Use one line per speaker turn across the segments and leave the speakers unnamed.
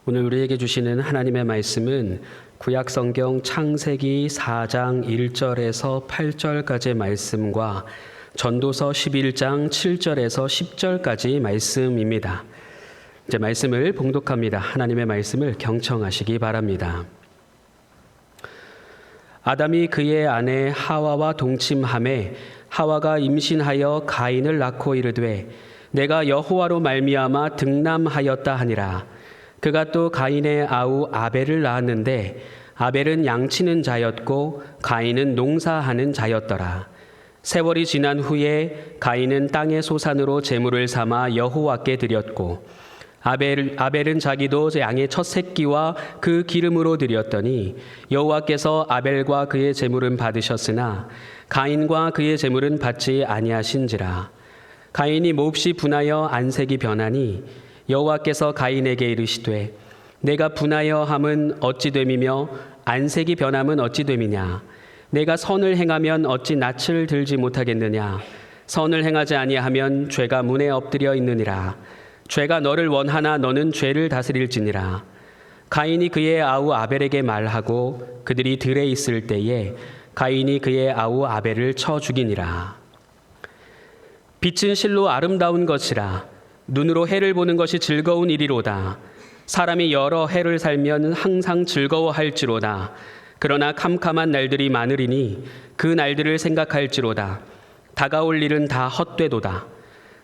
오늘 우리에게 주시는 하나님의 말씀은 구약성경 창세기 4장 1절에서 8절까지의 말씀과 전도서 11장 7절에서 10절까지 말씀입니다. 이제 말씀을 봉독합니다. 하나님의 말씀을 경청하시기 바랍니다. 아담이 그의 아내 하와와 동침하매 하와가 임신하여 가인을 낳고 이르되 내가 여호와로 말미암아 등남하였다 하니라. 그가 또 가인의 아우 아벨을 낳았는데 아벨은 양치는 자였고 가인은 농사하는 자였더라. 세월이 지난 후에 가인은 땅의 소산으로 제물을 삼아 여호와께 드렸고 아벨은 자기도 양의 첫 새끼와 그 기름으로 드렸더니 여호와께서 아벨과 그의 제물은 받으셨으나 가인과 그의 제물은 받지 아니하신지라. 가인이 몹시 분하여 안색이 변하니 여호와께서 가인에게 이르시되 내가 분하여 함은 어찌 됨이며 안색이 변함은 어찌 됨이냐. 내가 선을 행하면 어찌 낯을 들지 못하겠느냐. 선을 행하지 아니하면 죄가 문에 엎드려 있느니라. 죄가 너를 원하나 너는 죄를 다스릴지니라. 가인이 그의 아우 아벨에게 말하고 그들이 들에 있을 때에 가인이 그의 아우 아벨을 쳐 죽이니라. 빛은 실로 아름다운 것이라. 눈으로 해를 보는 것이 즐거운 일이로다. 사람이 여러 해를 살면 항상 즐거워할지로다. 그러나 캄캄한 날들이 많으리니 그 날들을 생각할지로다. 다가올 일은 다 헛되도다.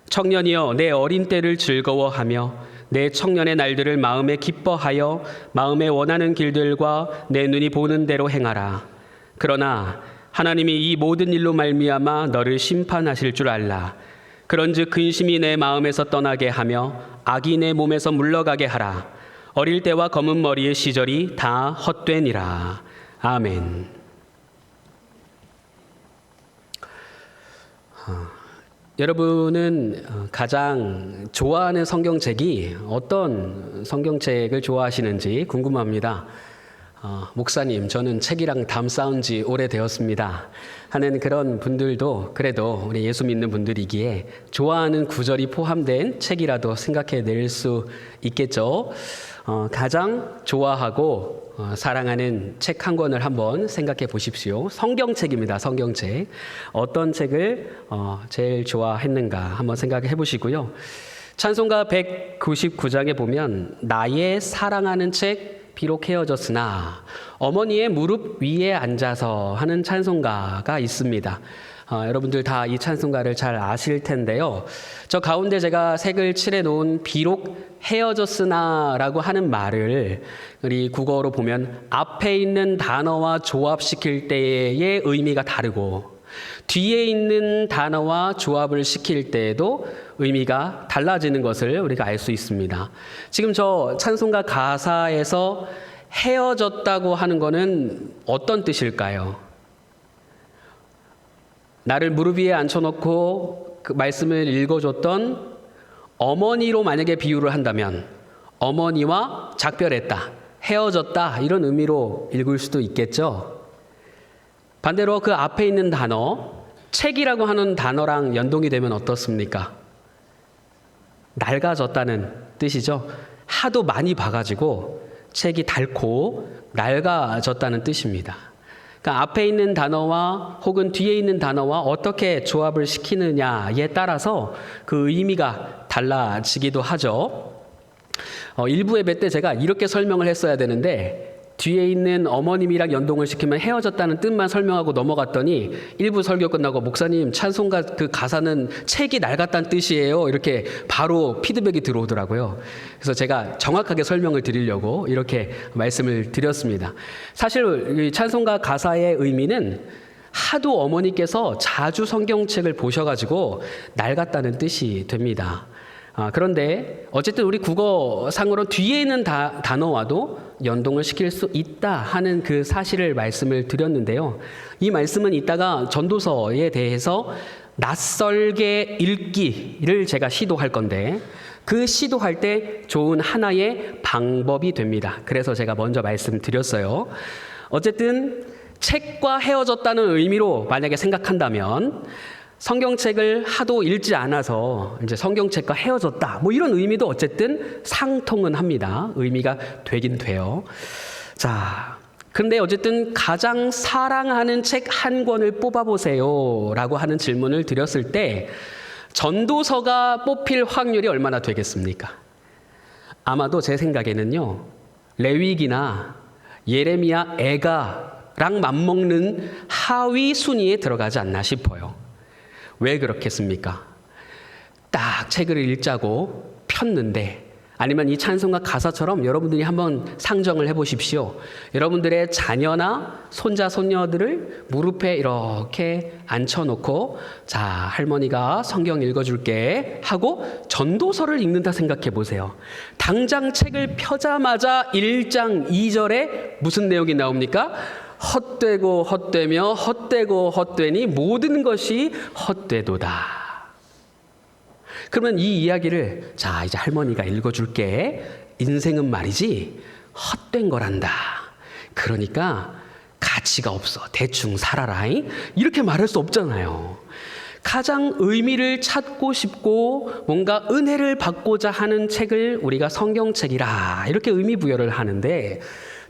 청년이여 내 어린 때를 즐거워하며 내 청년의 날들을 마음에 기뻐하여 마음에 원하는 길들과 내 눈이 보는 대로 행하라. 그러나 하나님이 이 모든 일로 말미암아 너를 심판하실 줄 알라. 그런즉 근심이 내 마음에서 떠나게 하며 악이 내 몸에서 물러가게 하라. 어릴 때와 검은 머리의 시절이 다 헛되니라. 아멘. 여러분은 가장 좋아하는 성경책이 어떤 성경책을 좋아하시는지 궁금합니다. 목사님, 저는 책이랑 담 싸운 지 오래되었습니다 하는 그런 분들도 그래도 우리 예수 믿는 분들이기에 좋아하는 구절이 포함된 책이라도 생각해 낼 수 있겠죠. 가장 좋아하고 사랑하는 책 한 권을 한번 생각해 보십시오. 성경책입니다. 성경책. 어떤 책을 제일 좋아했는가 한번 생각해 보시고요. 찬송가 199장에 보면 나의 사랑하는 책 비록 헤어졌으나 어머니의 무릎 위에 앉아서 하는 찬송가가 있습니다. 여러분들 다 이 찬송가를 잘 아실 텐데요. 저 가운데 제가 색을 칠해 놓은 비록 헤어졌으나 라고 하는 말을 우리 국어로 보면 앞에 있는 단어와 조합시킬 때의 의미가 다르고 뒤에 있는 단어와 조합을 시킬 때에도 의미가 달라지는 것을 우리가 알 수 있습니다. 지금 저 찬송가 가사에서 헤어졌다고 하는 것은 어떤 뜻일까요? 나를 무릎 위에 앉혀놓고 그 말씀을 읽어줬던 어머니로 만약에 비유를 한다면 어머니와 작별했다, 헤어졌다 이런 의미로 읽을 수도 있겠죠. 반대로 그 앞에 있는 단어 책이라고 하는 단어랑 연동이 되면 어떻습니까? 낡아졌다는 뜻이죠. 하도 많이 봐가지고 책이 닳고 낡아졌다는 뜻입니다. 그러니까 앞에 있는 단어와 혹은 뒤에 있는 단어와 어떻게 조합을 시키느냐에 따라서 그 의미가 달라지기도 하죠. 일부 예배 때 제가 이렇게 설명을 했어야 되는데 뒤에 있는 어머님이랑 연동을 시키면 헤어졌다는 뜻만 설명하고 넘어갔더니 일부 설교 끝나고 목사님 찬송가 그 가사는 책이 낡았다는 뜻이에요. 이렇게 바로 피드백이 들어오더라고요. 그래서 제가 정확하게 설명을 드리려고 이렇게 말씀을 드렸습니다. 사실 이 찬송가 가사의 의미는 하도 어머니께서 자주 성경책을 보셔가지고 낡았다는 뜻이 됩니다. 그런데 어쨌든 우리 국어상으로 뒤에 있는 단어와도 연동을 시킬 수 있다 하는 그 사실을 말씀을 드렸는데요. 이 말씀은 이따가 전도서에 대해서 낯설게 읽기를 제가 시도할 건데 그 시도할 때 좋은 하나의 방법이 됩니다. 그래서 제가 먼저 말씀드렸어요. 어쨌든 책과 헤어졌다는 의미로 만약에 생각한다면 성경책을 하도 읽지 않아서 이제 성경책과 헤어졌다. 뭐 이런 의미도 어쨌든 상통은 합니다. 의미가 되긴 돼요. 자, 근데 어쨌든 가장 사랑하는 책 한 권을 뽑아보세요 라고 하는 질문을 드렸을 때 전도서가 뽑힐 확률이 얼마나 되겠습니까? 아마도 제 생각에는요, 레위기나 예레미야, 애가랑 맞먹는 하위 순위에 들어가지 않나 싶어요. 왜 그렇겠습니까? 딱 책을 읽자고 폈는데, 아니면 이 찬송가 가사처럼 여러분들이 한번 상정을 해보십시오. 여러분들의 자녀나 손자, 손녀들을 무릎에 이렇게 앉혀놓고, 자, 할머니가 성경 읽어줄게 하고 전도서를 읽는다 생각해 보세요. 당장 책을 펴자마자 1장 2절에 무슨 내용이 나옵니까? 헛되고 헛되며 헛되고 헛되니 모든 것이 헛되도다. 그러면 이 이야기를, 자, 이제 할머니가 읽어줄게. 인생은 말이지 헛된 거란다. 그러니까 가치가 없어. 대충 살아라. 이렇게 말할 수 없잖아요. 가장 의미를 찾고 싶고 뭔가 은혜를 받고자 하는 책을 우리가 성경책이라 이렇게 의미 부여를 하는데,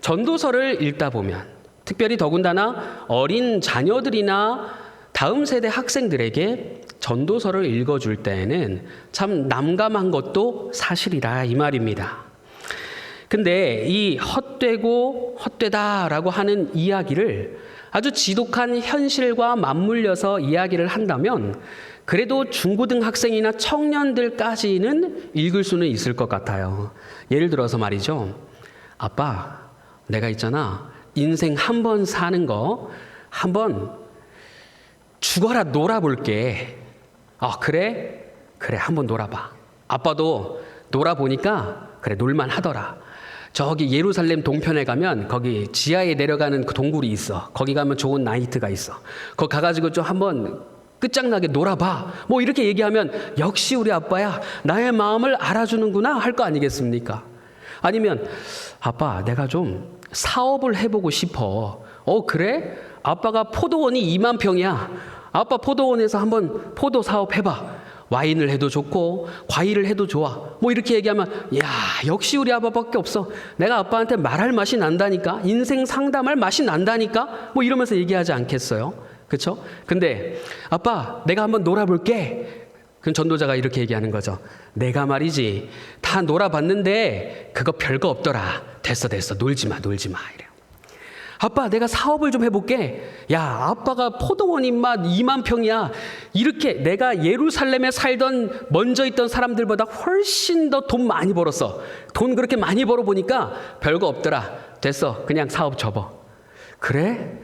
전도서를 읽다 보면 특별히 더군다나 어린 자녀들이나 다음 세대 학생들에게 전도서를 읽어줄 때에는 참 난감한 것도 사실이라 이 말입니다. 근데 이 헛되고 헛되다라고 하는 이야기를 아주 지독한 현실과 맞물려서 이야기를 한다면 그래도 중고등학생이나 청년들까지는 읽을 수는 있을 것 같아요. 예를 들어서 말이죠. 아빠, 내가 있잖아. 인생 한 번 사는 거 한번 죽어라 놀아볼게. 그래? 그래, 한번 놀아봐. 아빠도 놀아보니까 그래, 놀만 하더라. 저기 예루살렘 동편에 가면 거기 지하에 내려가는 그 동굴이 있어. 거기 가면 좋은 나이트가 있어. 거기 가가지고 좀 한번 끝장나게 놀아봐. 뭐 이렇게 얘기하면 역시 우리 아빠야, 나의 마음을 알아주는구나 할 거 아니겠습니까? 아니면 아빠, 내가 좀 사업을 해보고 싶어. 그래? 아빠가 포도원이 2만 평이야. 아빠 포도원에서 한번 포도 사업 해봐. 와인을 해도 좋고 과일을 해도 좋아. 뭐 이렇게 얘기하면, 야, 역시 우리 아빠밖에 없어. 내가 아빠한테 말할 맛이 난다니까. 인생 상담할 맛이 난다니까. 뭐 이러면서 얘기하지 않겠어요? 그렇죠? 근데 아빠, 내가 한번 놀아볼게. 그럼 전도자가 이렇게 얘기하는 거죠. 내가 말이지 다 놀아봤는데 그거 별거 없더라. 됐어 놀지 마 이래요. 아빠, 내가 사업을 좀 해볼게. 야, 아빠가 포도원이 2만 평이야. 이렇게 내가 예루살렘에 살던 먼저 있던 사람들보다 훨씬 더 돈 많이 벌었어. 돈 그렇게 많이 벌어보니까 별거 없더라. 됐어, 그냥 사업 접어. 그래?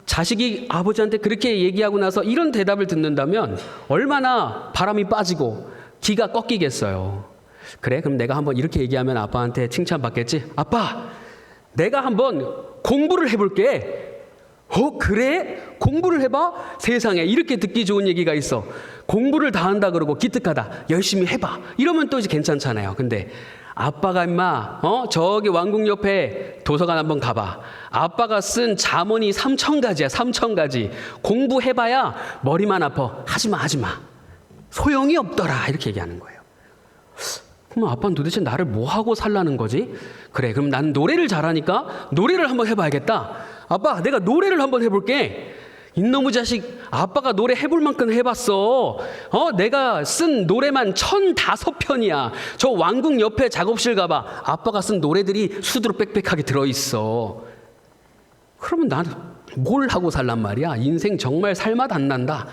자식이 아버지한테 그렇게 얘기하고 나서 이런 대답을 듣는다면 얼마나 바람이 빠지고 기가 꺾이겠어요. 그래? 그럼 내가 한번 이렇게 얘기하면 아빠한테 칭찬받겠지? 아빠, 내가 한번 공부를 해볼게. 그래? 공부를 해봐? 세상에 이렇게 듣기 좋은 얘기가 있어. 공부를 다 한다 그러고 기특하다. 열심히 해봐. 이러면 또 이제 괜찮잖아요. 근데 아빠가 임마 저기 왕궁 옆에 도서관 한번 가봐. 아빠가 쓴 잠언이 3,000가지야. 3,000가지. 공부해봐야 머리만 아파. 하지마. 소용이 없더라. 이렇게 얘기하는 거예요. 그럼 아빠는 도대체 나를 뭐 하고 살라는 거지? 그래, 그럼 난 노래를 잘하니까 노래를 한번 해봐야겠다. 아빠, 내가 노래를 한번 해볼게. 이놈의 자식, 아빠가 노래 해볼 만큼 해봤어. 내가 쓴 노래만 1,005편이야. 저 왕궁 옆에 작업실 가봐. 아빠가 쓴 노래들이 수두로 빽빽하게 들어있어. 그러면 나는 뭘 하고 살란 말이야? 인생 정말 살맛 안 난다.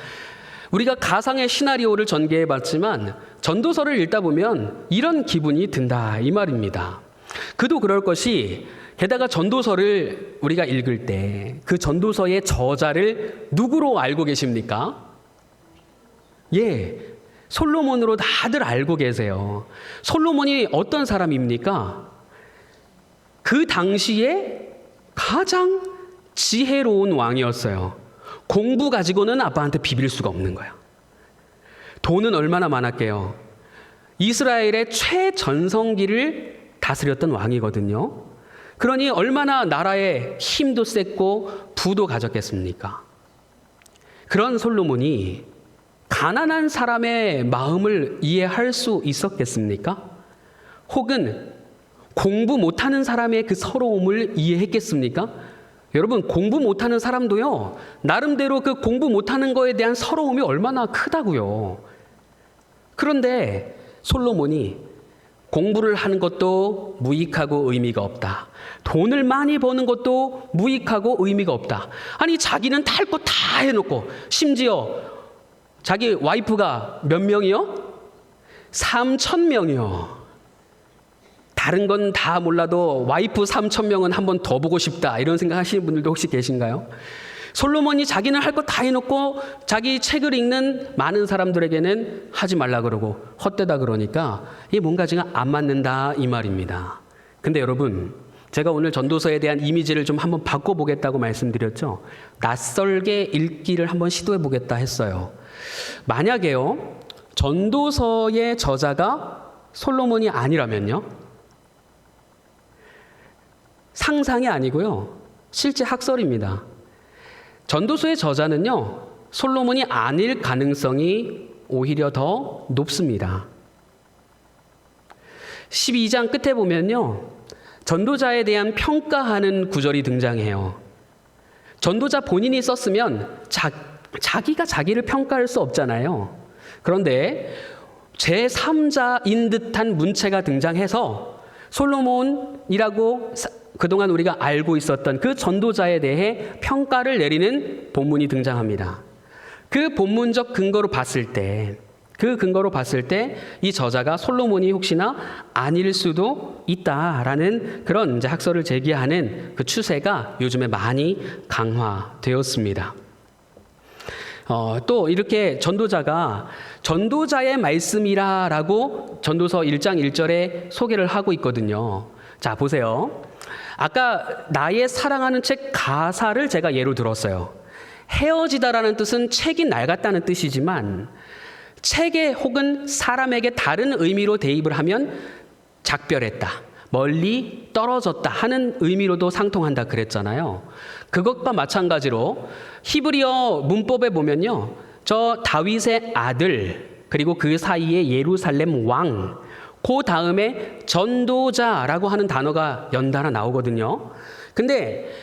우리가 가상의 시나리오를 전개해봤지만 전도서를 읽다 보면 이런 기분이 든다 이 말입니다. 그도 그럴 것이, 게다가 전도서를 우리가 읽을 때 그 전도서의 저자를 누구로 알고 계십니까? 예, 솔로몬으로 다들 알고 계세요. 솔로몬이 어떤 사람입니까? 그 당시에 가장 지혜로운 왕이었어요. 공부 가지고는 아빠한테 비빌 수가 없는 거야. 돈은 얼마나 많았게요. 이스라엘의 최전성기를 다스렸던 왕이거든요. 그러니 얼마나 나라에 힘도 셌고 부도 가졌겠습니까? 그런 솔로몬이 가난한 사람의 마음을 이해할 수 있었겠습니까? 혹은 공부 못하는 사람의 그 서러움을 이해했겠습니까? 여러분, 공부 못하는 사람도요, 나름대로 그 공부 못하는 거에 대한 서러움이 얼마나 크다고요. 그런데 솔로몬이 공부를 하는 것도 무익하고 의미가 없다. 돈을 많이 버는 것도 무익하고 의미가 없다. 아니, 자기는 다 할 거 다 해놓고, 심지어 자기 와이프가 몇 명이요? 3,000명이요. 다른 건 다 몰라도 와이프 3,000명은 한번 더 보고 싶다, 이런 생각 하시는 분들도 혹시 계신가요? 솔로몬이 자기는 할 거 다 해놓고 자기 책을 읽는 많은 사람들에게는 하지 말라 그러고 헛되다 그러니까 이게 뭔가 지금 안 맞는다, 이 말입니다. 근데 여러분, 제가 오늘 전도서에 대한 이미지를 좀 한번 바꿔보겠다고 말씀드렸죠. 낯설게 읽기를 한번 시도해 보겠다 했어요. 만약에요, 전도서의 저자가 솔로몬이 아니라면요? 상상이 아니고요, 실제 학설입니다. 전도서의 저자는요, 솔로몬이 아닐 가능성이 오히려 더 높습니다. 12장 끝에 보면요, 전도자에 대한 평가하는 구절이 등장해요. 전도자 본인이 썼으면 자기가 자기를 평가할 수 없잖아요. 그런데 제3자인 듯한 문체가 등장해서 솔로몬이라고 그동안 우리가 알고 있었던 그 전도자에 대해 평가를 내리는 본문이 등장합니다. 그 본문적 근거로 봤을 때, 이 저자가 솔로몬이 혹시나 아닐 수도 있다라는 그런 이제 학설을 제기하는 그 추세가 요즘에 많이 강화되었습니다. 또 이렇게 전도자가 전도자의 말씀이라라고 전도서 1장 1절에 소개를 하고 있거든요. 자, 보세요. 아까 나의 사랑하는 책 가사를 제가 예로 들었어요. 헤어지다라는 뜻은 책이 낡았다는 뜻이지만 책에 혹은 사람에게 다른 의미로 대입을 하면 작별했다, 멀리 떨어졌다 하는 의미로도 상통한다 그랬잖아요. 그것과 마찬가지로 히브리어 문법에 보면요, 저 다윗의 아들, 그리고 그 사이에 예루살렘 왕, 그 다음에 전도자라고 하는 단어가 연달아 나오거든요. 근데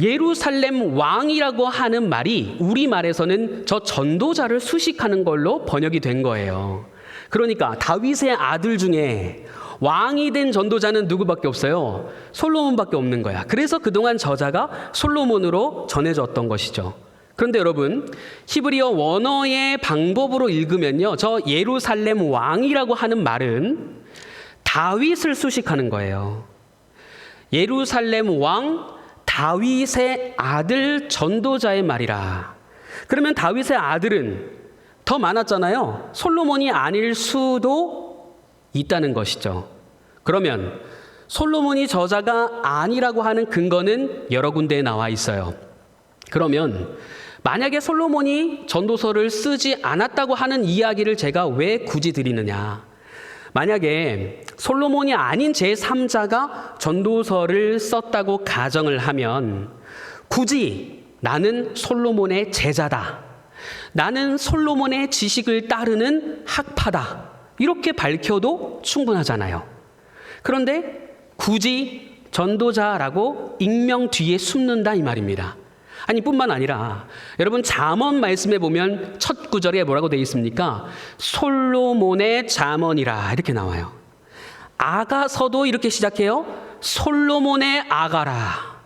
예루살렘 왕이라고 하는 말이 우리말에서는 저 전도자를 수식하는 걸로 번역이 된 거예요. 그러니까 다윗의 아들 중에 왕이 된 전도자는 누구밖에 없어요? 솔로몬밖에 없는 거야. 그래서 그동안 저자가 솔로몬으로 전해졌던 것이죠. 그런데 여러분, 히브리어 원어의 방법으로 읽으면요, 저 예루살렘 왕이라고 하는 말은 다윗을 수식하는 거예요. 예루살렘 왕 다윗의 아들 전도자의 말이라. 그러면 다윗의 아들은 더 많았잖아요. 솔로몬이 아닐 수도 있다는 것이죠. 그러면 솔로몬이 저자가 아니라고 하는 근거는 여러 군데에 나와 있어요. 그러면 만약에 솔로몬이 전도서를 쓰지 않았다고 하는 이야기를 제가 왜 굳이 드리느냐? 만약에 솔로몬이 아닌 제3자가 전도서를 썼다고 가정을 하면 굳이 나는 솔로몬의 제자다, 나는 솔로몬의 지식을 따르는 학파다, 이렇게 밝혀도 충분하잖아요. 그런데 굳이 전도자라고 익명 뒤에 숨는다, 이 말입니다. 아니, 뿐만 아니라 여러분, 잠언 말씀에 보면 첫 구절에 뭐라고 되어 있습니까? 솔로몬의 잠언이라 이렇게 나와요. 아가서도 이렇게 시작해요. 솔로몬의 아가라.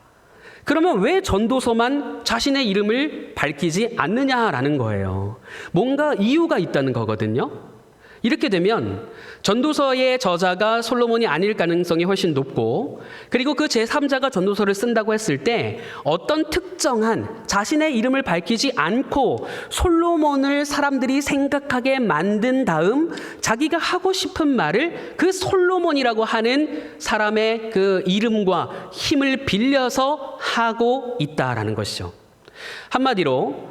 그러면 왜 전도서만 자신의 이름을 밝히지 않느냐라는 거예요. 뭔가 이유가 있다는 거거든요. 이렇게 되면 전도서의 저자가 솔로몬이 아닐 가능성이 훨씬 높고, 그리고 그 제3자가 전도서를 쓴다고 했을 때 어떤 특정한 자신의 이름을 밝히지 않고 솔로몬을 사람들이 생각하게 만든 다음 자기가 하고 싶은 말을 그 솔로몬이라고 하는 사람의 그 이름과 힘을 빌려서 하고 있다라는 것이죠. 한마디로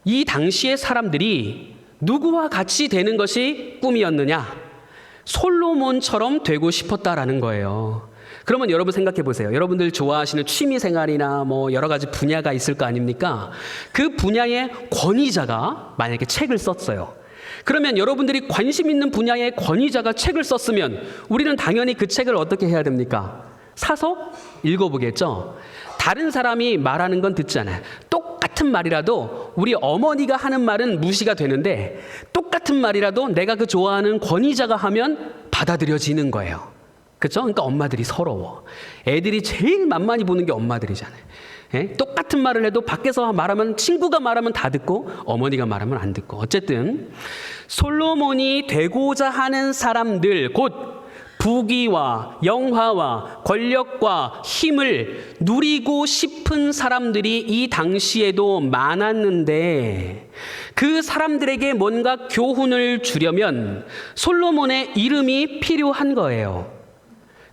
이 당시의 사람들이 누구와 같이 되는 것이 꿈이었느냐? 솔로몬처럼 되고 싶었다라는 거예요. 그러면 여러분 생각해 보세요. 여러분들 좋아하시는 취미 생활이나 뭐 여러 가지 분야가 있을 거 아닙니까? 그 분야의 권위자가 만약에 책을 썼어요. 그러면 여러분들이 관심 있는 분야의 권위자가 책을 썼으면 우리는 당연히 그 책을 어떻게 해야 됩니까? 사서 읽어보겠죠. 다른 사람이 말하는 건 듣지 않아요. 똑같은 말이라도 우리 어머니가 하는 말은 무시가 되는데 똑같은 말이라도 내가 그 좋아하는 권위자가 하면 받아들여지는 거예요. 그렇죠? 그러니까 엄마들이 서러워. 애들이 제일 만만히 보는 게 엄마들이잖아요. 예? 똑같은 말을 해도 밖에서 말하면 친구가 말하면 다 듣고 어머니가 말하면 안 듣고. 어쨌든 솔로몬이 되고자 하는 사람들, 곧 부귀와 영화와 권력과 힘을 누리고 싶은 사람들이 이 당시에도 많았는데 그 사람들에게 뭔가 교훈을 주려면 솔로몬의 이름이 필요한 거예요.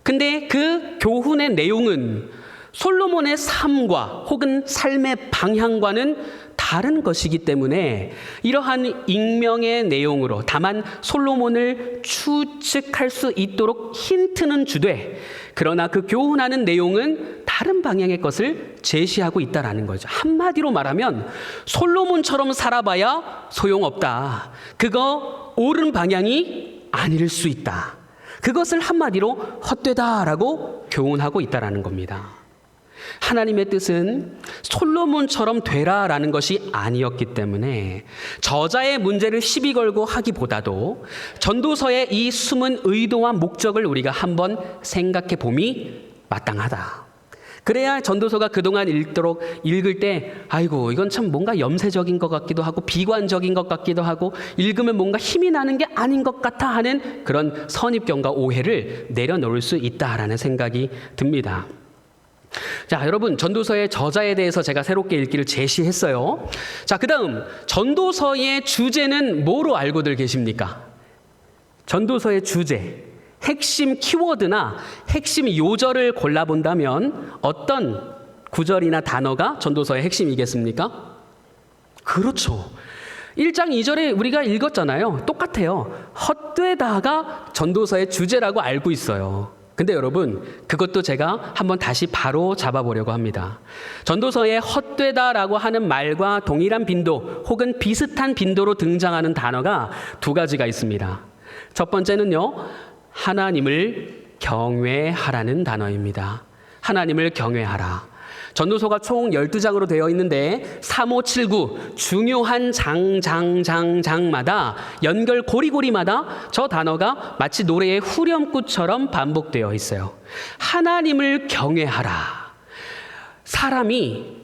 근데 그 교훈의 내용은 솔로몬의 삶과 혹은 삶의 방향과는 다른 것이기 때문에 이러한 익명의 내용으로 다만 솔로몬을 추측할 수 있도록 힌트는 주되 그러나 그 교훈하는 내용은 다른 방향의 것을 제시하고 있다라는 거죠. 한마디로 말하면 솔로몬처럼 살아봐야 소용없다. 그거 옳은 방향이 아닐 수 있다. 그것을 한마디로 헛되다라고 교훈하고 있다라는 겁니다. 하나님의 뜻은 솔로몬처럼 되라라는 것이 아니었기 때문에 저자의 문제를 시비 걸고 하기보다도 전도서의 이 숨은 의도와 목적을 우리가 한번 생각해 봄이 마땅하다. 그래야 전도서가 그동안 읽을 때 아이고 이건 참 뭔가 염세적인 것 같기도 하고 비관적인 것 같기도 하고 읽으면 뭔가 힘이 나는 게 아닌 것 같아 하는 그런 선입견과 오해를 내려놓을 수 있다라는 생각이 듭니다. 자, 여러분 전도서의 저자에 대해서 제가 새롭게 읽기를 제시했어요. 자, 그 다음 전도서의 주제는 뭐로 알고들 계십니까? 전도서의 주제, 핵심 키워드나 핵심 요절을 골라본다면 어떤 구절이나 단어가 전도서의 핵심이겠습니까? 그렇죠. 1장 2절에 우리가 읽었잖아요. 똑같아요. 헛되다가 전도서의 주제라고 알고 있어요. 근데 여러분 그것도 제가 한번 다시 바로 잡아보려고 합니다. 전도서에 헛되다라고 하는 말과 동일한 빈도 혹은 비슷한 빈도로 등장하는 단어가 두 가지가 있습니다. 첫 번째는요, 하나님을 경외하라는 단어입니다. 하나님을 경외하라. 전도서가 총 12장으로 되어 있는데 3, 5, 7, 9 중요한 장마다 연결 고리고리마다 저 단어가 마치 노래의 후렴구처럼 반복되어 있어요. 하나님을 경외하라. 사람이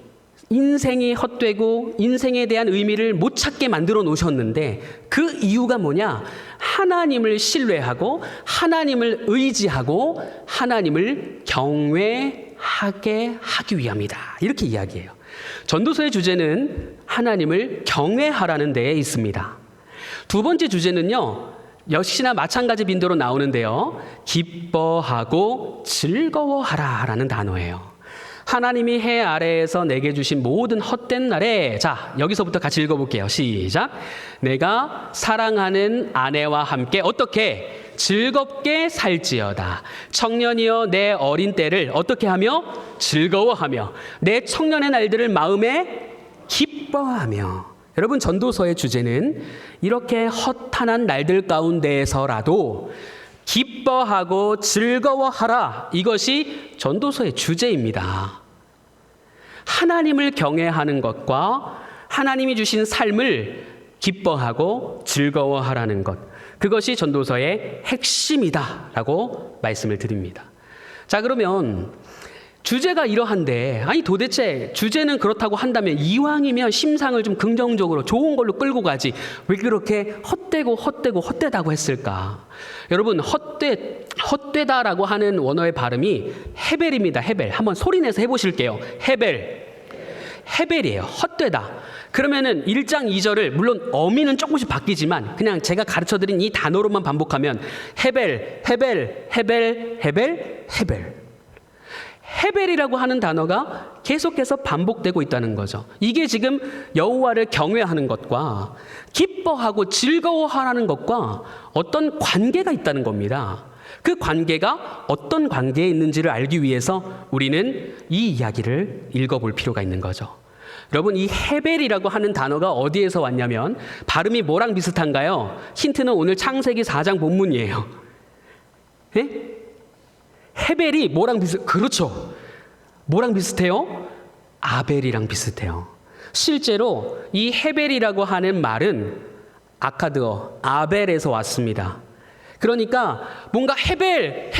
인생이 헛되고 인생에 대한 의미를 못 찾게 만들어 놓으셨는데 그 이유가 뭐냐? 하나님을 신뢰하고 하나님을 의지하고 하나님을 경외하게 하기 위함이다. 이렇게 이야기해요. 전도서의 주제는 하나님을 경외하라는 데에 있습니다. 두 번째 주제는요, 역시나 마찬가지 빈도로 나오는데요, 기뻐하고 즐거워하라라는 단어예요. 하나님이 해 아래에서 내게 주신 모든 헛된 날에, 자, 여기서부터 같이 읽어볼게요. 시작. 내가 사랑하는 아내와 함께 어떻게 즐겁게 살지어다. 청년이여 내 어린 때를 어떻게 하며 즐거워하며 내 청년의 날들을 마음에 기뻐하며. 여러분 전도서의 주제는 이렇게 허탄한 날들 가운데에서라도 기뻐하고 즐거워하라. 이것이 전도서의 주제입니다. 하나님을 경외하는 것과 하나님이 주신 삶을 기뻐하고 즐거워하라는 것, 그것이 전도서의 핵심이다라고 말씀을 드립니다. 자, 그러면 주제가 이러한데, 아니 도대체 주제는 그렇다고 한다면 이왕이면 심상을 좀 긍정적으로 좋은 걸로 끌고 가지 왜 그렇게 헛되다고 했을까? 여러분 헛되다라고 하는 원어의 발음이 헤벨입니다. 헤벨. 한번 소리내서 해보실게요. 헤벨이에요. 헛되다. 그러면은 1장 2절을 물론 어미는 조금씩 바뀌지만 그냥 제가 가르쳐드린 이 단어로만 반복하면 헤벨. 헤벨이라고 하는 단어가 계속해서 반복되고 있다는 거죠. 이게 지금 여호와를 경외하는 것과 기뻐하고 즐거워하라는 것과 어떤 관계가 있다는 겁니다. 그 관계가 어떤 관계에 있는지를 알기 위해서 우리는 이 이야기를 읽어볼 필요가 있는 거죠. 여러분, 이 헤벨이라고 하는 단어가 어디에서 왔냐면 발음이 뭐랑 비슷한가요? 힌트는 오늘 창세기 4장 본문이에요. 예? 헤벨이 뭐랑 그렇죠. 뭐랑 비슷해요? 아벨이랑 비슷해요. 실제로 이 헤벨이라고 하는 말은 아카드어, 아벨에서 왔습니다. 그러니까 뭔가 헤벨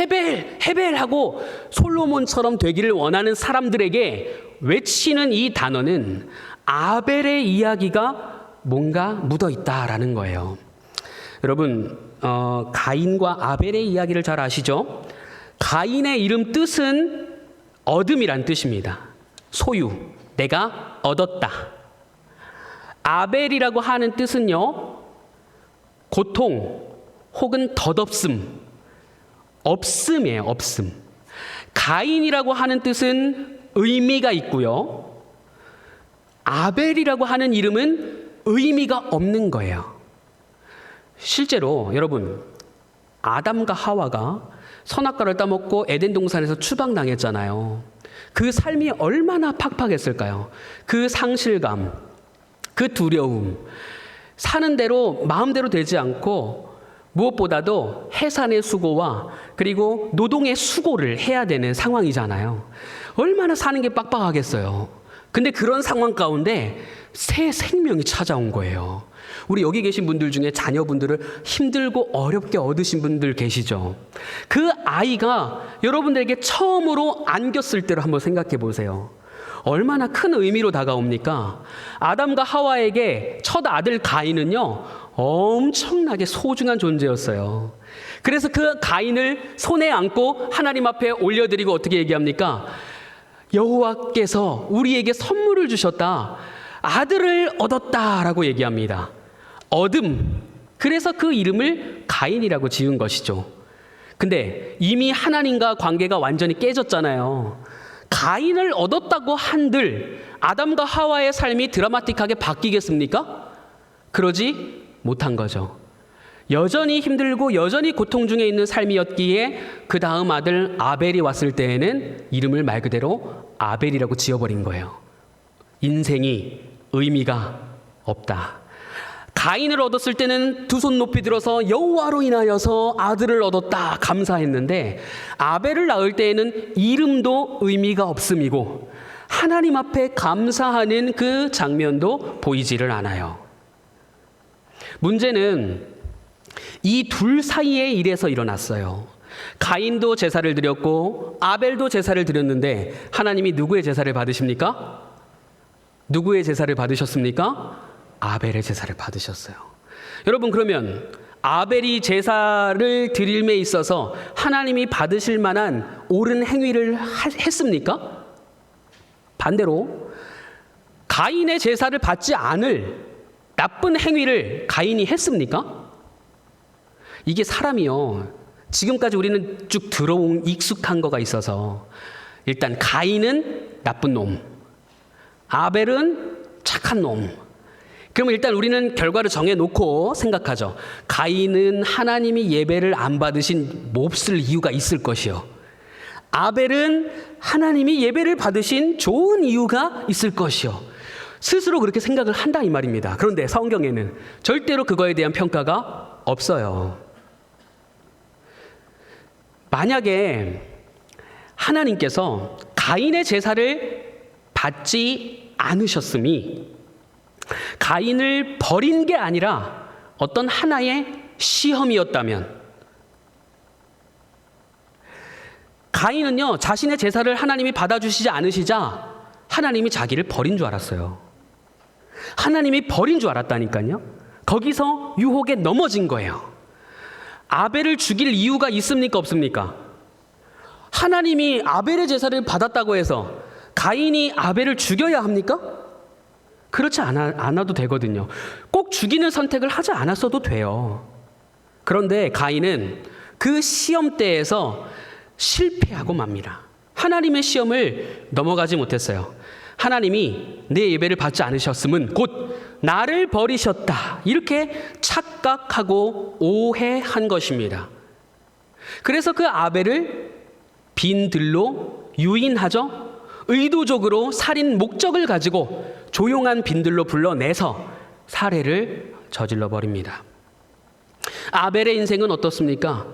하고 솔로몬처럼 되기를 원하는 사람들에게 외치는 이 단어는 아벨의 이야기가 뭔가 묻어 있다라는 거예요. 여러분, 가인과 아벨의 이야기를 잘 아시죠? 가인의 이름 뜻은 얻음이란 뜻입니다. 소유, 내가 얻었다. 아벨이라고 하는 뜻은요, 고통 혹은 덧없음, 없음이에요. 없음. 가인이라고 하는 뜻은 의미가 있고요, 아벨이라고 하는 이름은 의미가 없는 거예요. 실제로 여러분, 아담과 하와가 선악과를 따먹고 에덴 동산에서 추방당했잖아요. 그 삶이 얼마나 팍팍했을까요? 그 상실감, 그 두려움, 사는 대로 마음대로 되지 않고 무엇보다도 해산의 수고와 그리고 노동의 수고를 해야 되는 상황이잖아요. 얼마나 사는 게 빡빡하겠어요. 근데 그런 상황 가운데 새 생명이 찾아온 거예요. 우리 여기 계신 분들 중에 자녀분들을 힘들고 어렵게 얻으신 분들 계시죠? 그 아이가 여러분들에게 처음으로 안겼을 때로 한번 생각해 보세요. 얼마나 큰 의미로 다가옵니까? 아담과 하와에게 첫 아들 가인은요, 엄청나게 소중한 존재였어요. 그래서 그 가인을 손에 안고 하나님 앞에 올려드리고 어떻게 얘기합니까? 여호와께서 우리에게 선물을 주셨다. 아들을 얻었다라고 얘기합니다. 얻음. 그래서 그 이름을 가인이라고 지은 것이죠. 근데 이미 하나님과 관계가 완전히 깨졌잖아요. 가인을 얻었다고 한들 아담과 하와의 삶이 드라마틱하게 바뀌겠습니까? 그러지 못한 거죠. 여전히 힘들고 여전히 고통 중에 있는 삶이었기에 그 다음 아들 아벨이 왔을 때에는 이름을 말 그대로 아벨이라고 지어버린 거예요. 인생이 의미가 없다. 가인을 얻었을 때는 두 손 높이 들어서 여호와로 인하여서 아들을 얻었다 감사했는데, 아벨을 낳을 때에는 이름도 의미가 없음이고 하나님 앞에 감사하는 그 장면도 보이지를 않아요. 문제는 이 둘 사이의 일에서 일어났어요. 가인도 제사를 드렸고 아벨도 제사를 드렸는데 하나님이 누구의 제사를 받으십니까? 누구의 제사를 받으셨습니까? 아벨의 제사를 받으셨어요. 여러분, 그러면 아벨이 제사를 드림에 있어서 하나님이 받으실 만한 옳은 행위를 했습니까? 반대로 가인의 제사를 받지 않을 나쁜 행위를 가인이 했습니까? 이게 사람이요, 지금까지 우리는 쭉 들어온 익숙한 거가 있어서 일단 가인은 나쁜 놈, 아벨은 착한 놈. 그러면 일단 우리는 결과를 정해놓고 생각하죠. 가인은 하나님이 예배를 안 받으신 몹쓸 이유가 있을 것이요, 아벨은 하나님이 예배를 받으신 좋은 이유가 있을 것이요. 스스로 그렇게 생각을 한다 이 말입니다. 그런데 성경에는 절대로 그거에 대한 평가가 없어요. 만약에 하나님께서 가인의 제사를 받지 않으셨음이 가인을 버린 게 아니라 어떤 하나의 시험이었다면, 가인은요, 자신의 제사를 하나님이 받아주시지 않으시자 하나님이 자기를 버린 줄 알았어요. 하나님이 버린 줄 알았다니까요. 거기서 유혹에 넘어진 거예요. 아벨을 죽일 이유가 있습니까, 없습니까? 하나님이 아벨의 제사를 받았다고 해서 가인이 아벨을 죽여야 합니까? 그렇지 않아도 되거든요. 꼭 죽이는 선택을 하지 않았어도 돼요. 그런데 가인은 그 시험대에서 실패하고 맙니다. 하나님의 시험을 넘어가지 못했어요. 하나님이 내 예배를 받지 않으셨음은 곧 나를 버리셨다, 이렇게 착각하고 오해한 것입니다. 그래서 그 아벨을 빈 들로 유인하죠. 의도적으로 살인 목적을 가지고 조용한 빈들로 불러내서 살해를 저질러 버립니다. 아벨의 인생은 어떻습니까?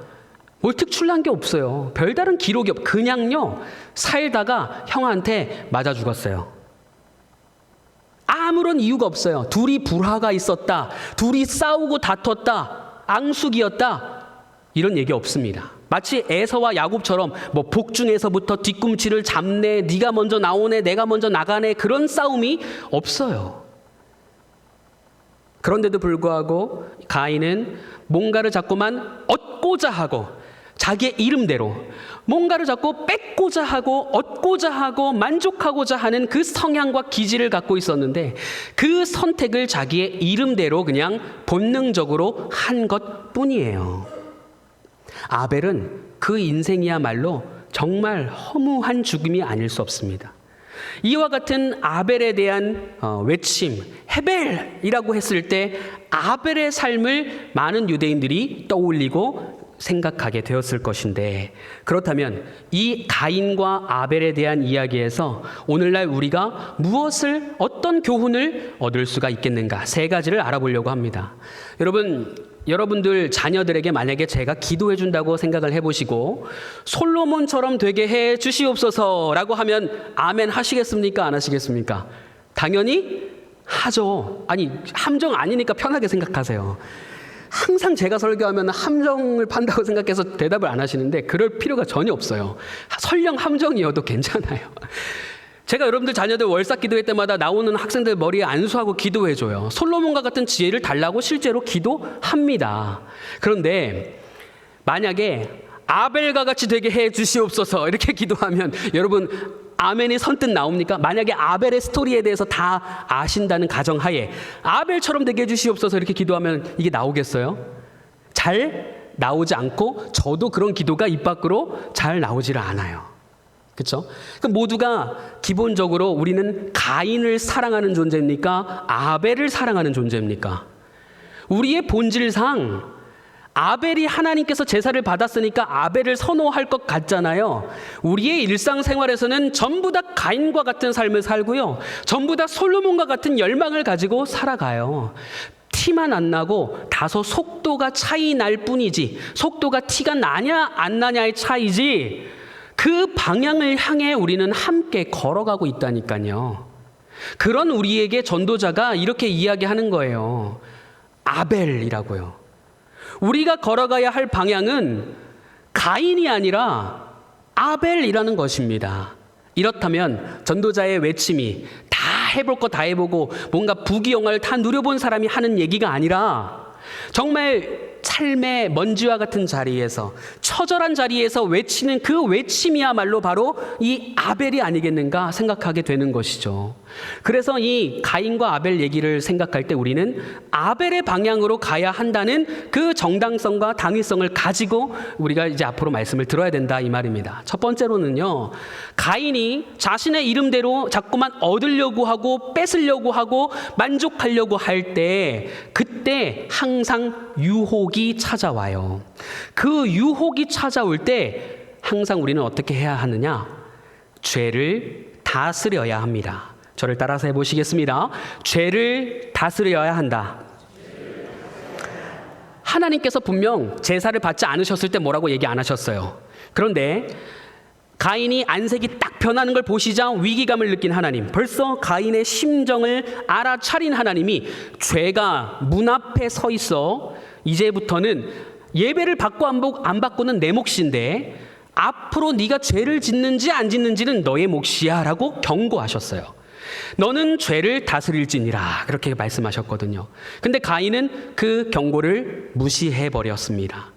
뭘 특출난 게 없어요. 별다른 기록이 그냥요 살다가 형한테 맞아 죽었어요. 아무런 이유가 없어요. 둘이 불화가 있었다, 둘이 싸우고 다퉜다, 앙숙이었다, 이런 얘기 없습니다. 마치 에서와 야곱처럼 뭐 복중에서부터 뒤꿈치를 잡네, 네가 먼저 나오네, 내가 먼저 나가네, 그런 싸움이 없어요. 그런데도 불구하고 가인은 뭔가를 자꾸만 얻고자 하고 자기의 이름대로 뭔가를 자꾸 뺏고자 하고 얻고자 하고 만족하고자 하는 그 성향과 기질을 갖고 있었는데, 그 선택을 자기의 이름대로 그냥 본능적으로 한 것뿐이에요. 아벨은 그 인생이야말로 정말 허무한 죽음이 아닐 수 없습니다. 이와 같은 아벨에 대한 외침, 헤벨이라고 했을 때 아벨의 삶을 많은 유대인들이 떠올리고 생각하게 되었을 것인데, 그렇다면 이 가인과 아벨에 대한 이야기에서 오늘날 우리가 어떤 교훈을 얻을 수가 있겠는가, 세 가지를 알아보려고 합니다. 여러분들 자녀들에게 만약에 제가 기도해 준다고 생각을 해보시고 솔로몬처럼 되게 해 주시옵소서라고 하면 아멘 하시겠습니까? 안 하시겠습니까? 당연히 하죠. 아니, 함정 아니니까 편하게 생각하세요. 항상 제가 설교하면 함정을 판다고 생각해서 대답을 안 하시는데 그럴 필요가 전혀 없어요. 설령 함정이어도 괜찮아요. 제가 여러분들 자녀들 월삭 기도회 때마다 나오는 학생들 머리에 안수하고 기도해줘요. 솔로몬과 같은 지혜를 달라고 실제로 기도합니다. 그런데 만약에 아벨과 같이 되게 해 주시옵소서 이렇게 기도하면 여러분 아멘이 선뜻 나옵니까? 만약에 아벨의 스토리에 대해서 다 아신다는 가정하에 아벨처럼 되게 해 주시옵소서 이렇게 기도하면 이게 나오겠어요? 잘 나오지 않고 저도 그런 기도가 입 밖으로 잘 나오지를 않아요. 그렇죠? 모두가 기본적으로 우리는 가인을 사랑하는 존재입니까? 아벨을 사랑하는 존재입니까? 우리의 본질상 아벨이 하나님께서 제사를 받았으니까 아벨을 선호할 것 같잖아요. 우리의 일상생활에서는 전부 다 가인과 같은 삶을 살고요, 전부 다 솔로몬과 같은 열망을 가지고 살아가요. 티만 안 나고 다소 속도가 차이 날 뿐이지, 속도가 티가 나냐 안 나냐의 차이지, 그 방향을 향해 우리는 함께 걸어가고 있다니까요. 그런 우리에게 전도자가 이렇게 이야기하는 거예요. 아벨이라고요. 우리가 걸어가야 할 방향은 가인이 아니라 아벨이라는 것입니다. 이렇다면 전도자의 외침이 다 해볼 거 다 해보고 뭔가 부귀영화를 다 누려본 사람이 하는 얘기가 아니라 정말 삶의 먼지와 같은 자리에서, 처절한 자리에서 외치는 그 외침이야말로 바로 이 아벨이 아니겠는가 생각하게 되는 것이죠. 그래서 이 가인과 아벨 얘기를 생각할 때 우리는 아벨의 방향으로 가야 한다는 그 정당성과 당위성을 가지고 우리가 이제 앞으로 말씀을 들어야 된다 이 말입니다. 첫 번째로는요, 가인이 자신의 이름대로 자꾸만 얻으려고 하고 뺏으려고 하고 만족하려고 할 때 그때 항상 유혹이 찾아와요. 그 유혹이 찾아올 때 항상 우리는 어떻게 해야 하느냐? 죄를 다스려야 합니다. 저를 따라서 해보시겠습니다. 죄를 다스려야 한다. 하나님께서 분명 제사를 받지 않으셨을 때 뭐라고 얘기 안 하셨어요. 그런데 가인이 안색이 딱 변하는 걸 보시자 위기감을 느낀 하나님, 벌써 가인의 심정을 알아차린 하나님이 죄가 문 앞에 서 있어 이제부터는 예배를 받고 안 받고는 내 몫인데 앞으로 네가 죄를 짓는지 안 짓는지는 너의 몫이야 라고 경고하셨어요. 너는 죄를 다스릴지니라 그렇게 말씀하셨거든요. 근데 가인은 그 경고를 무시해버렸습니다.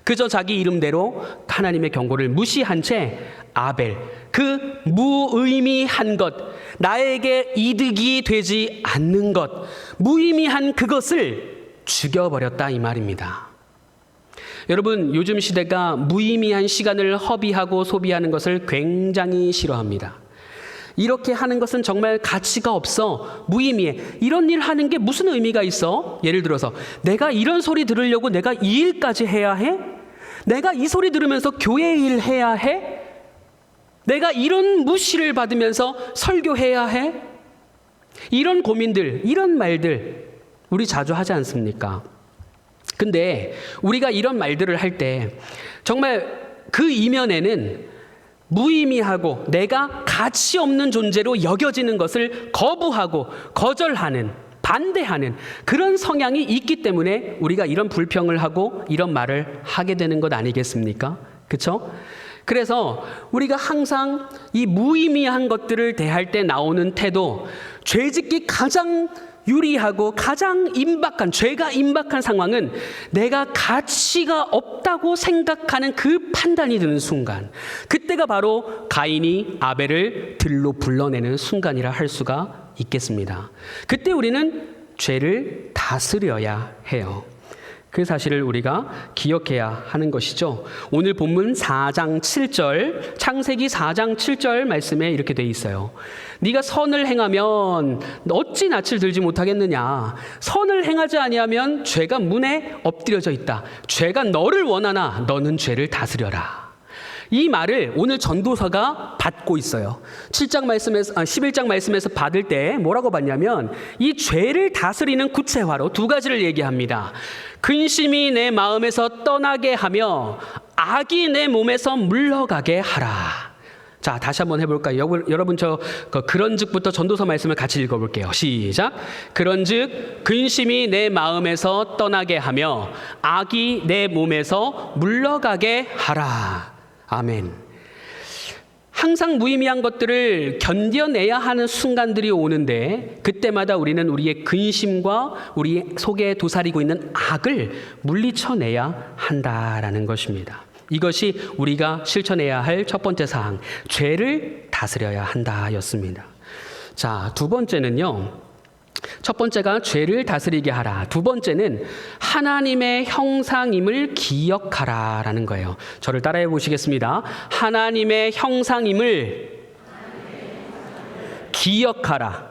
그저 자기 이름대로 하나님의 경고를 무시한 채 아벨, 그 무의미한 것, 나에게 이득이 되지 않는 것, 무의미한 그것을 죽여버렸다 이 말입니다. 여러분, 요즘 시대가 무의미한 시간을 허비하고 소비하는 것을 굉장히 싫어합니다. 이렇게 하는 것은 정말 가치가 없어, 무의미해. 이런 일 하는 게 무슨 의미가 있어? 예를 들어서 내가 이런 소리 들으려고 내가 이 일까지 해야 해? 내가 이 소리 들으면서 교회 일 해야 해? 내가 이런 무시를 받으면서 설교해야 해? 이런 고민들, 이런 말들 우리 자주 하지 않습니까? 근데 우리가 이런 말들을 할 때 정말 그 이면에는 무의미하고 내가 가치 없는 존재로 여겨지는 것을 거부하고 거절하는, 반대하는 그런 성향이 있기 때문에 우리가 이런 불평을 하고 이런 말을 하게 되는 것 아니겠습니까? 그렇죠? 그래서 우리가 항상 이 무의미한 것들을 대할 때 나오는 태도, 죄짓기 가장 유리하고 가장 임박한, 죄가 임박한 상황은 내가 가치가 없다고 생각하는 그 판단이 드는 순간, 그때가 바로 가인이 아벨을 들로 불러내는 순간이라 할 수가 있겠습니다. 그때 우리는 죄를 다스려야 해요. 그 사실을 우리가 기억해야 하는 것이죠. 오늘 본문 4장 7절, 창세기 4장 7절 말씀에 이렇게 돼 있어요. 네가 선을 행하면 어찌 낯을 들지 못하겠느냐. 선을 행하지 아니하면 죄가 문에 엎드려져 있다. 죄가 너를 원하나 너는 죄를 다스려라. 이 말을 오늘 전도서가 받고 있어요. 11장 말씀에서 받을 때 뭐라고 받냐면 이 죄를 다스리는 구체화로 두 가지를 얘기합니다. 근심이 내 마음에서 떠나게 하며 악이 내 몸에서 물러가게 하라. 자, 다시 한번 해볼까요? 여러분 그런즉부터 전도서 말씀을 같이 읽어볼게요. 시작. 그런즉 근심이 내 마음에서 떠나게 하며 악이 내 몸에서 물러가게 하라. 아멘. 항상 무의미한 것들을 견뎌내야 하는 순간들이 오는데 그때마다 우리는 우리의 근심과 우리 속에 도사리고 있는 악을 물리쳐내야 한다라는 것입니다. 이것이 우리가 실천해야 할 첫 번째 사항, 죄를 다스려야 한다였습니다. 자, 두 번째는요. 첫 번째가 죄를 다스리게 하라. 두 번째는 하나님의 형상임을 기억하라라는 거예요. 저를 따라해 보시겠습니다. 하나님의 형상임을 기억하라.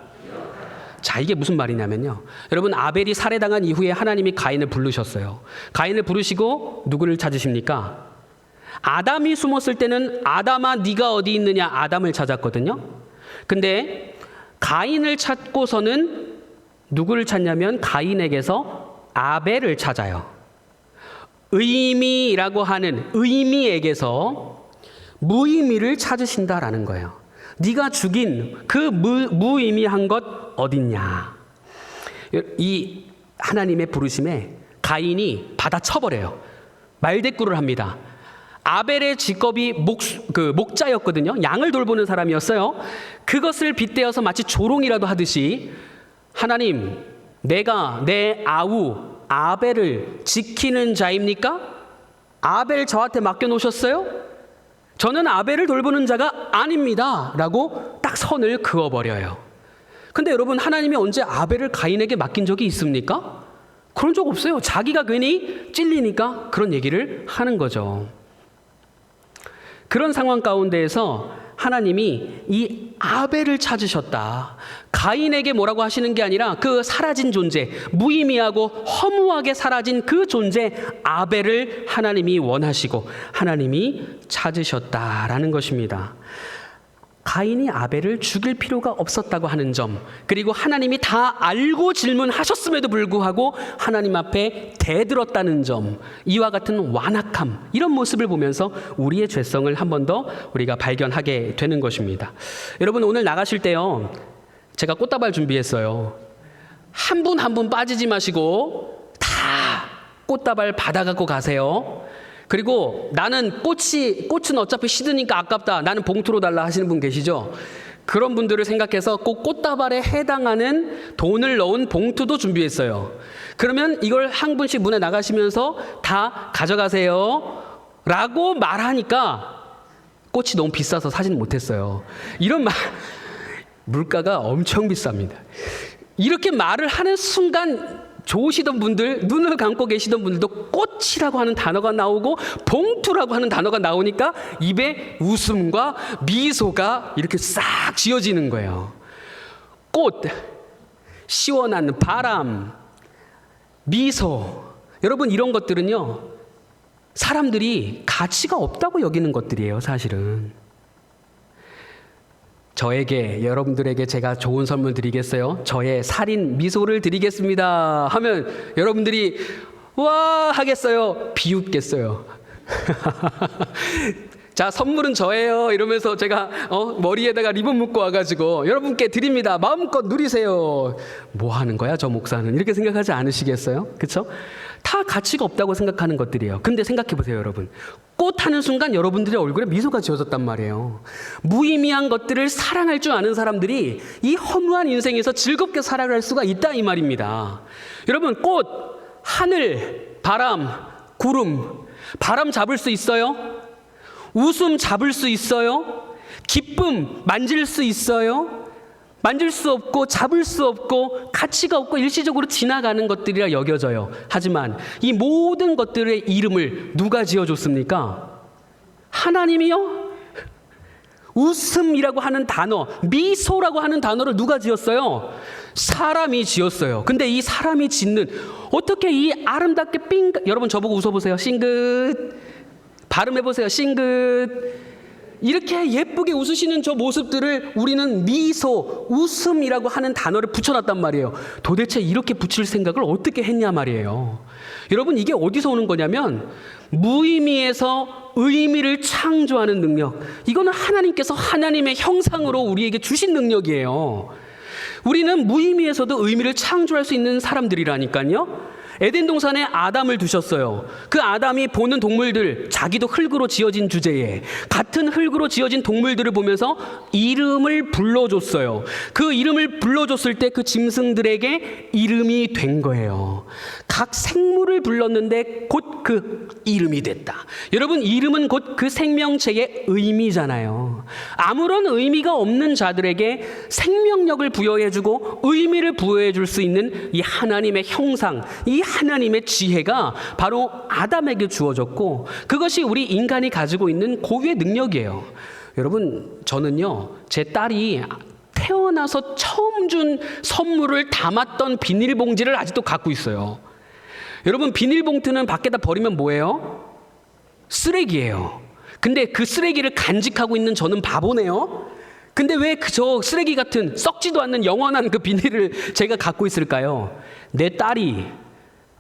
자, 이게 무슨 말이냐면요. 여러분, 아벨이 살해당한 이후에 하나님이 가인을 부르셨어요. 가인을 부르시고 누구를 찾으십니까? 아담이 숨었을 때는 아담아 네가 어디 있느냐 아담을 찾았거든요. 근데 가인을 찾고서는 누구를 찾냐면 가인에게서 아벨을 찾아요. 의미라고 하는 의미에게서 무의미를 찾으신다라는 거예요. 네가 죽인 그 무의미한 것 어딨냐. 이 하나님의 부르심에 가인이 받아쳐버려요. 말대꾸를 합니다. 아벨의 직업이 목자였거든요. 양을 돌보는 사람이었어요. 그것을 빗대어서 마치 조롱이라도 하듯이 하나님, 내가 내 아우 아벨을 지키는 자입니까? 아벨 저한테 맡겨놓으셨어요? 저는 아벨을 돌보는 자가 아닙니다. 라고 딱 선을 그어버려요. 근데 여러분, 하나님이 언제 아벨을 가인에게 맡긴 적이 있습니까? 그런 적 없어요. 자기가 괜히 찔리니까 그런 얘기를 하는 거죠. 그런 상황 가운데에서 하나님이 이 아벨을 찾으셨다. 가인에게 뭐라고 하시는 게 아니라 그 사라진 존재, 무의미하고 허무하게 사라진 그 존재 아벨을 하나님이 원하시고 하나님이 찾으셨다라는 것입니다. 가인이 아벨을 죽일 필요가 없었다고 하는 점, 그리고 하나님이 다 알고 질문하셨음에도 불구하고 하나님 앞에 대들었다는 점, 이와 같은 완악함, 이런 모습을 보면서 우리의 죄성을 한 번 더 우리가 발견하게 되는 것입니다. 여러분, 오늘 나가실 때요, 제가 꽃다발 준비했어요. 한 분 한 분 빠지지 마시고 다 꽃다발 받아갖고 가세요. 그리고 나는 꽃은 어차피 시드니까 아깝다. 나는 봉투로 달라 하시는 분 계시죠? 그런 분들을 생각해서 꼭 꽃다발에 해당하는 돈을 넣은 봉투도 준비했어요. 그러면 이걸 한 분씩 문에 나가시면서 다 가져가세요. 라고 말하니까 꽃이 너무 비싸서 사지는 못했어요. 이런 물가가 엄청 비쌉니다. 이렇게 말을 하는 순간 좋으시던 분들, 눈을 감고 계시던 분들도 꽃이라고 하는 단어가 나오고 봉투라고 하는 단어가 나오니까 입에 웃음과 미소가 이렇게 싹 지어지는 거예요. 꽃, 시원한 바람, 미소. 여러분, 이런 것들은요, 사람들이 가치가 없다고 여기는 것들이에요, 사실은. 저에게, 여러분들에게 제가 좋은 선물 드리겠어요? 저의 살인 미소를 드리겠습니다 하면 여러분들이 와 하겠어요? 비웃겠어요? 자, 선물은 저예요 이러면서 제가 머리에다가 리본 묶고 와가지고 여러분께 드립니다. 마음껏 누리세요. 뭐 하는 거야 저 목사는? 이렇게 생각하지 않으시겠어요? 그렇죠? 다 가치가 없다고 생각하는 것들이에요. 근데 생각해 보세요, 여러분. 꽃 하는 순간 여러분들의 얼굴에 미소가 지어졌단 말이에요. 무의미한 것들을 사랑할 줄 아는 사람들이 이 허무한 인생에서 즐겁게 살아갈 수가 있다 이 말입니다. 여러분, 꽃, 하늘, 바람, 구름, 바람 잡을 수 있어요? 웃음 잡을 수 있어요? 기쁨 만질 수 있어요? 만질 수 없고 잡을 수 없고 가치가 없고 일시적으로 지나가는 것들이라 여겨져요. 하지만 이 모든 것들의 이름을 누가 지어줬습니까? 하나님이요? 웃음이라고 하는 단어, 미소라고 하는 단어를 누가 지었어요? 사람이 지었어요. 근데 이 사람이 짓는, 어떻게 이 아름답게 여러분 저보고 웃어보세요. 싱긋. 발음해보세요. 싱긋. 이렇게 예쁘게 웃으시는 저 모습들을 우리는 미소, 웃음이라고 하는 단어를 붙여놨단 말이에요. 도대체 이렇게 붙일 생각을 어떻게 했냐 말이에요. 여러분, 이게 어디서 오는 거냐면 무의미에서 의미를 창조하는 능력. 이거는 하나님께서 하나님의 형상으로 우리에게 주신 능력이에요. 우리는 무의미에서도 의미를 창조할 수 있는 사람들이라니까요. 에덴 동산에 아담을 두셨어요. 그 아담이 보는 동물들, 자기도 흙으로 지어진 주제에 같은 흙으로 지어진 동물들을 보면서 이름을 불러줬어요. 그 이름을 불러줬을 때 그 짐승들에게 이름이 된 거예요. 각 생물을 불렀는데 곧 그 이름이 됐다. 여러분, 이름은 곧 그 생명체의 의미잖아요. 아무런 의미가 없는 자들에게 생명력을 부여해주고 의미를 부여해줄 수 있는 이 하나님의 형상, 이 하나님의 지혜가 바로 아담에게 주어졌고, 그것이 우리 인간이 가지고 있는 고유의 능력이에요. 여러분, 저는요, 제 딸이 태어나서 처음 준 선물을 담았던 비닐봉지를 아직도 갖고 있어요. 여러분, 비닐봉투는 밖에다 버리면 뭐예요? 쓰레기예요. 근데 그 쓰레기를 간직하고 있는 저는 바보네요. 근데 왜 저 쓰레기 같은 썩지도 않는 영원한 그 비닐을 제가 갖고 있을까요? 내 딸이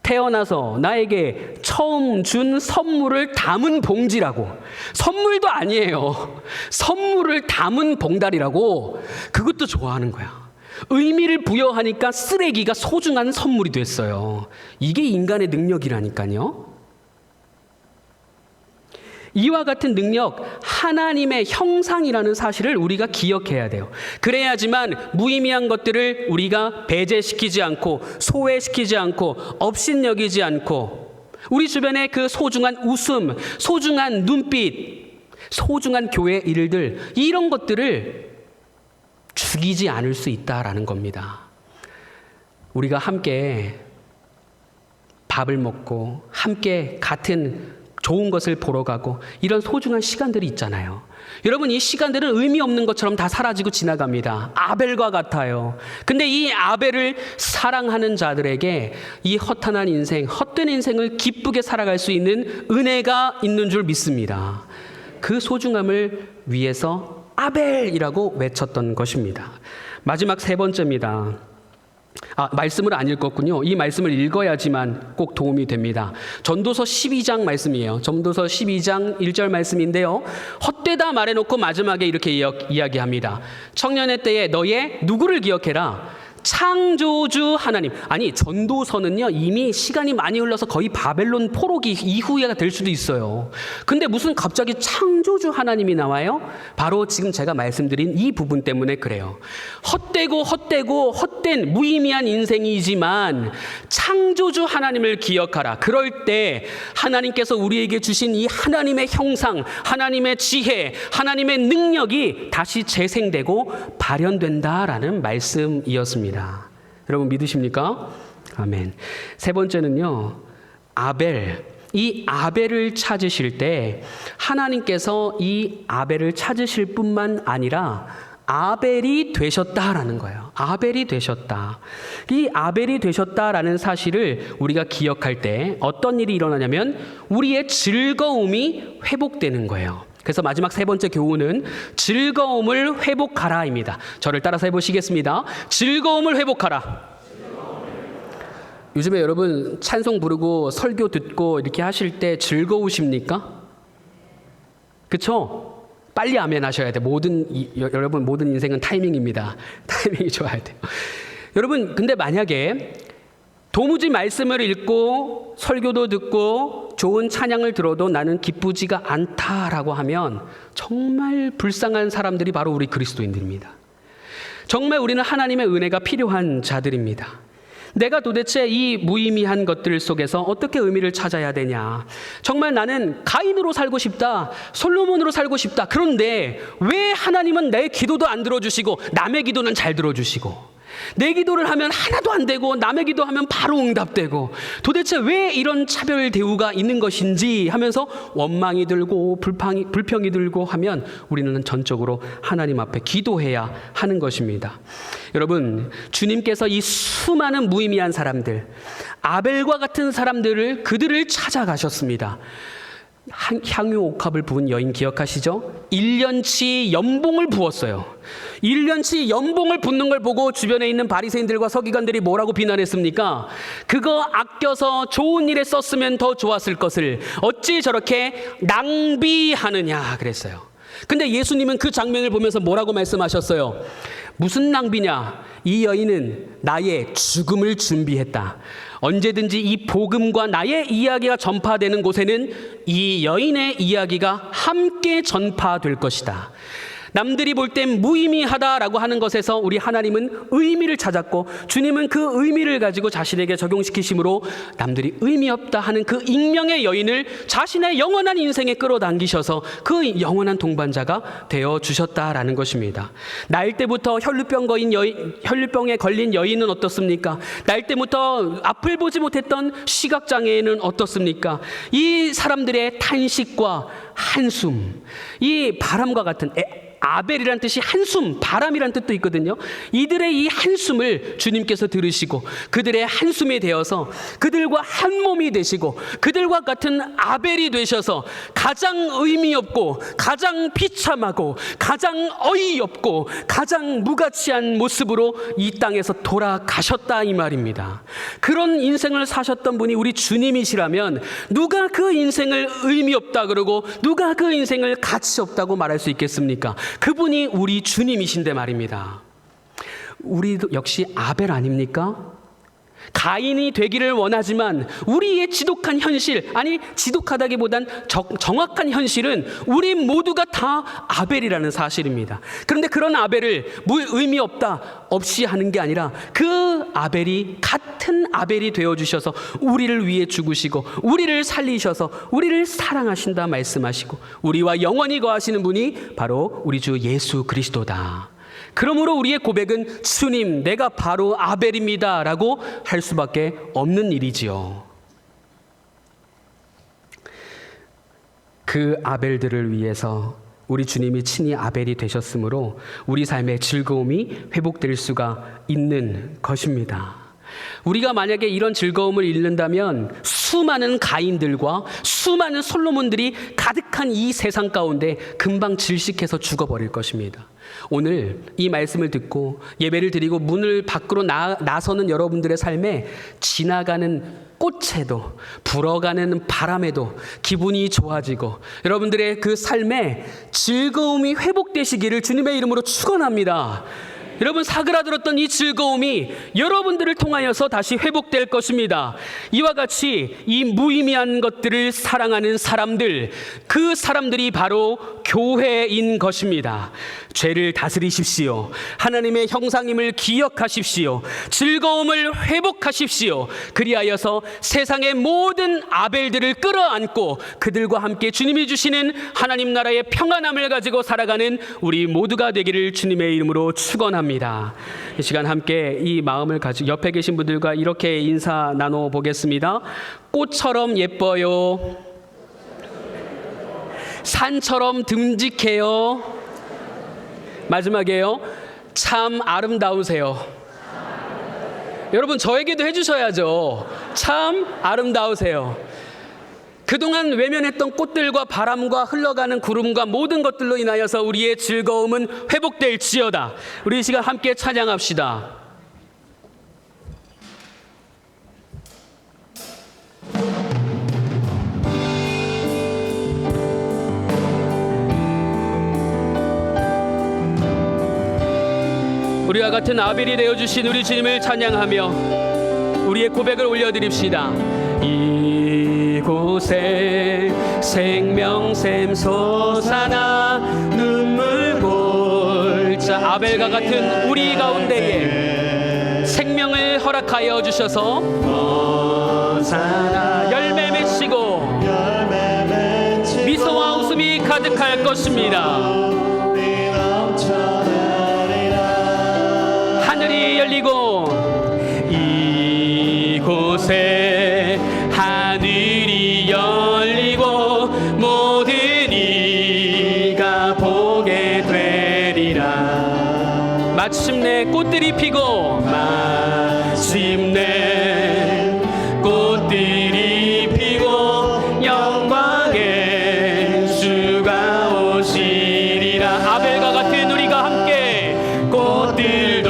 태어나서 나에게 처음 준 선물을 담은 봉지라고. 선물도 아니에요. 선물을 담은 봉다리라고. 그것도 좋아하는 거야. 의미를 부여하니까 쓰레기가 소중한 선물이 됐어요. 이게 인간의 능력이라니까요. 이와 같은 능력, 하나님의 형상이라는 사실을 우리가 기억해야 돼요. 그래야지만 무의미한 것들을 우리가 배제시키지 않고 소외시키지 않고 업신여기지 않고 우리 주변에 그 소중한 웃음, 소중한 눈빛, 소중한 교회 일들, 이런 것들을 죽이지 않을 수 있다라는 겁니다. 우리가 함께 밥을 먹고 함께 같은 좋은 것을 보러 가고 이런 소중한 시간들이 있잖아요. 여러분, 이 시간들은 의미 없는 것처럼 다 사라지고 지나갑니다. 아벨과 같아요. 근데 이 아벨을 사랑하는 자들에게 이 허탄한 인생, 헛된 인생을 기쁘게 살아갈 수 있는 은혜가 있는 줄 믿습니다. 그 소중함을 위해서 아벨이라고 외쳤던 것입니다. 마지막 세 번째입니다. 말씀을 안 읽었군요. 이 말씀을 읽어야지만 꼭 도움이 됩니다. 전도서 12장 말씀이에요. 전도서 12장 1절 말씀인데요. 헛되다 말해놓고 마지막에 이렇게 이야기합니다. 청년의 때에 너의 누구를 기억해라. 창조주 하나님. 아니, 전도서는요 이미 시간이 많이 흘러서 거의 바벨론 포로기 이후가 될 수도 있어요. 근데 무슨 갑자기 창조주 하나님이 나와요? 바로 지금 제가 말씀드린 이 부분 때문에 그래요. 헛되고 헛된 무의미한 인생이지만 창조주 하나님을 기억하라. 그럴 때 하나님께서 우리에게 주신 이 하나님의 형상, 하나님의 지혜, 하나님의 능력이 다시 재생되고 발현된다라는 말씀이었습니다. 여러분 믿으십니까? 아멘. 세 번째는요, 아벨. 이 아벨을 찾으실 때 하나님께서 이 아벨을 찾으실 뿐만 아니라 아벨이 되셨다라는 거예요. 아벨이 되셨다. 이 아벨이 되셨다라는 사실을 우리가 기억할 때 어떤 일이 일어나냐면 우리의 즐거움이 회복되는 거예요. 그래서 마지막 세 번째 교훈은 즐거움을 회복하라입니다. 저를 따라서 해보시겠습니다. 즐거움을 회복하라. 요즘에 여러분 찬송 부르고 설교 듣고 이렇게 하실 때 즐거우십니까? 그렇죠? 빨리 아멘 하셔야 돼요. 여러분 모든 인생은 타이밍입니다. 타이밍이 좋아야 돼요. 여러분 근데 만약에 도무지 말씀을 읽고 설교도 듣고 좋은 찬양을 들어도 나는 기쁘지가 않다라고 하면 정말 불쌍한 사람들이 바로 우리 그리스도인들입니다. 정말 우리는 하나님의 은혜가 필요한 자들입니다. 내가 도대체 이 무의미한 것들 속에서 어떻게 의미를 찾아야 되냐. 정말 나는 가인으로 살고 싶다. 솔로몬으로 살고 싶다. 그런데 왜 하나님은 내 기도도 안 들어주시고 남의 기도는 잘 들어주시고 내 기도를 하면 하나도 안 되고 남의 기도하면 바로 응답되고 도대체 왜 이런 차별 대우가 있는 것인지 하면서 원망이 들고 불평이 들고 하면 우리는 전적으로 하나님 앞에 기도해야 하는 것입니다. 여러분 주님께서 이 수많은 무의미한 사람들 아벨과 같은 사람들을 그들을 찾아가셨습니다. 향유 옥합을 부은 여인 기억하시죠? 1년치 연봉을 부었어요. 1년치 연봉을 붓는 걸 보고 주변에 있는 바리새인들과 서기관들이 뭐라고 비난했습니까? 그거 아껴서 좋은 일에 썼으면 더 좋았을 것을 어찌 저렇게 낭비하느냐 그랬어요. 근데 예수님은 그 장면을 보면서 뭐라고 말씀하셨어요? 무슨 낭비냐? 이 여인은 나의 죽음을 준비했다. 언제든지 이 복음과 나의 이야기가 전파되는 곳에는 이 여인의 이야기가 함께 전파될 것이다. 남들이 볼 땐 무의미하다라고 하는 것에서 우리 하나님은 의미를 찾았고 주님은 그 의미를 가지고 자신에게 적용시키심으로 남들이 의미 없다 하는 그 익명의 여인을 자신의 영원한 인생에 끌어당기셔서 그 영원한 동반자가 되어주셨다라는 것입니다. 날 때부터 혈루병에 걸린 여인은 어떻습니까? 날 때부터 앞을 보지 못했던 시각장애인은 어떻습니까? 이 사람들의 탄식과 한숨, 이 바람과 같은 아벨이란 뜻이 한숨, 바람이란 뜻도 있거든요. 이들의 이 한숨을 주님께서 들으시고 그들의 한숨이 되어서 그들과 한 몸이 되시고 그들과 같은 아벨이 되셔서 가장 의미 없고 가장 비참하고 가장 어이없고 가장 무가치한 모습으로 이 땅에서 돌아가셨다 이 말입니다. 그런 인생을 사셨던 분이 우리 주님이시라면 누가 그 인생을 의미 없다 그러고 누가 그 인생을 가치 없다고 말할 수 있겠습니까? 그분이 우리 주님이신데 말입니다. 우리도 역시 아벨 아닙니까? 가인이 되기를 원하지만 우리의 지독한 현실, 아니 지독하다기보단 정확한 현실은 우리 모두가 다 아벨이라는 사실입니다. 그런데 그런 아벨을 의미 없이 하는 게 아니라 그 아벨이 같은 아벨이 되어주셔서 우리를 위해 죽으시고 우리를 살리셔서 우리를 사랑하신다 말씀하시고 우리와 영원히 거하시는 분이 바로 우리 주 예수 그리스도다. 그러므로 우리의 고백은 주님 내가 바로 아벨입니다 라고 할 수밖에 없는 일이지요. 그 아벨들을 위해서 우리 주님이 친히 아벨이 되셨으므로 우리 삶의 즐거움이 회복될 수가 있는 것입니다. 우리가 만약에 이런 즐거움을 잃는다면 수많은 가인들과 수많은 솔로몬들이 가득한 이 세상 가운데 금방 질식해서 죽어버릴 것입니다. 오늘 이 말씀을 듣고 예배를 드리고 문을 밖으로 나서는 여러분들의 삶에 지나가는 꽃에도 불어가는 바람에도 기분이 좋아지고 여러분들의 그 삶에 즐거움이 회복되시기를 주님의 이름으로 축원합니다. 여러분 사그라들었던 이 즐거움이 여러분들을 통하여서 다시 회복될 것입니다. 이와 같이 이 무의미한 것들을 사랑하는 사람들, 그 사람들이 바로 교회인 것입니다. 죄를 다스리십시오. 하나님의 형상임을 기억하십시오. 즐거움을 회복하십시오. 그리하여서 세상의 모든 아벨들을 끌어안고 그들과 함께 주님이 주시는 하나님 나라의 평안함을 가지고 살아가는 우리 모두가 되기를 주님의 이름으로 축원합니다. 이 시간 함께 이 마음을 가지고 옆에 계신 분들과 이렇게 인사 나눠 보겠습니다. 꽃처럼 예뻐요. 산처럼 듬직해요. 마지막이에요. 참 아름다우세요. 여러분 저에게도 해주셔야죠. 참 아름다우세요. 그동안 외면했던 꽃들과 바람과 흘러가는 구름과 모든 것들로 인하여서 우리의 즐거움은 회복될지어다. 우리 이 시간 함께 찬양합시다. 우리와 같은 아벨이 되어주신 우리 주님을 찬양하며 우리의 고백을 올려드립시다. 이곳에 생명샘 솟아나 눈물 골짜. 아벨과 같은 우리 가운데에 생명을 허락하여 주셔서 열매 맺히고 미소와 웃음이 가득할 것입니다. 하늘이 열리고 이곳에 하늘이 열리고 모든 이가 보게 되리라. 마침내 꽃들이 피고 마침내 꽃들이 피고 영광의 주가 오시리라. 아벨과 같은 우리가 함께 꽃들도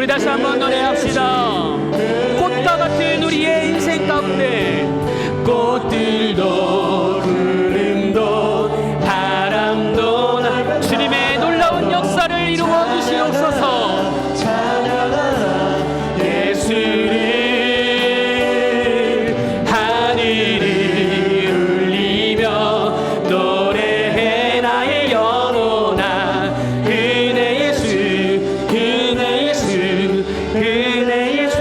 다시 한번 노래합시다. 꽃과 같은 우리의 인생 가운데 꽃들도 구름도 바람도 나 주님의 놀라운 역사를 이루어 주시옵소서. 찬양하라 예수를 하늘이 울리며 노래해 나의 영혼아 그네 예수 그네 예수 그네 예수.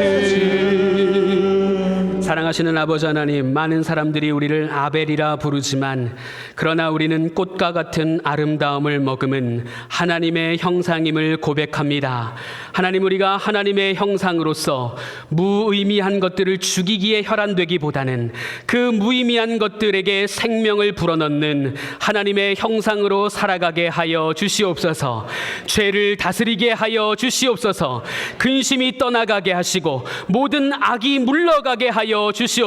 사랑하시는 아버지 하나님, 많은 사람들이 우리를 아벨이라 부르지만 그러나 우리는 꽃과 같은 아름다움을 머금은 하나님의 형상임을 고백합니다. 하나님, 우리가 하나님의 형상으로서 무의미한 것들을 죽이기에 혈안되기보다는 그 무의미한 것들에게 생명을 불어넣는 하나님의 형상으로 살아가게 하여 주시옵소서. 죄를 다스리게 하여 주시옵소서. 근심이 떠나가게 하시고 모든 악이 물러가게 하여 주시옵소서.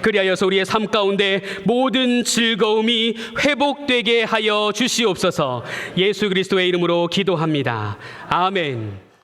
그리하여서 우리의 삶 가운데 모든 즐거움이 회복되게 하여 주시옵소서. 예수 그리스도의 이름으로 기도합니다. 아멘.